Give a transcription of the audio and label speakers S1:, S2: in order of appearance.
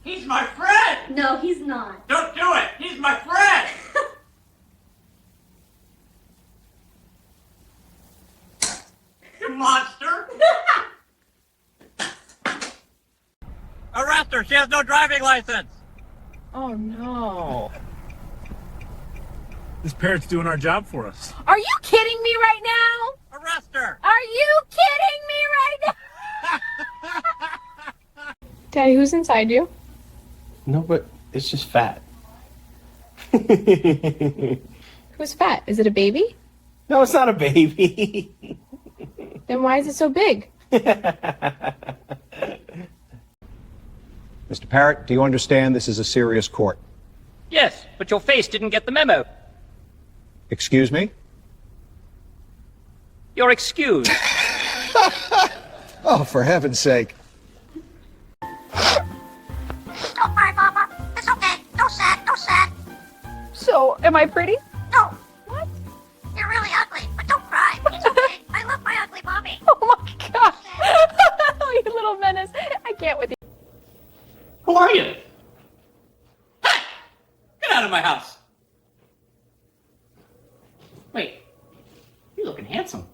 S1: He's my friend!
S2: No, he's not.
S1: Don't do it! He's my friend! You monster! Arrest her! She has no driving license!
S3: Oh no.
S4: This parrot's doing our job for us.
S3: Are you kidding me right now?
S1: Arrest her!
S3: Are you kidding me right now?
S5: Daddy, who's inside you?
S6: No, but it's just fat.
S5: Who's fat? Is it a baby?
S6: No, it's not a baby.
S5: Then why is it so big?
S7: Mr. Parrot, do you understand this is a serious court?
S1: Yes, but your face didn't get the memo.
S7: Excuse me?
S1: You're excused.
S7: Oh, for heaven's sake.
S8: Don't cry, Mama. It's okay. No sad, no sad.
S5: So, am I pretty?
S8: No,
S5: What?
S8: you're really ugly, but don't cry. It's okay. I love my ugly mommy.
S5: Oh my god. You little menace. I can't with you.
S1: Who are you? Hey! Get out of my house! Wait, you're looking handsome.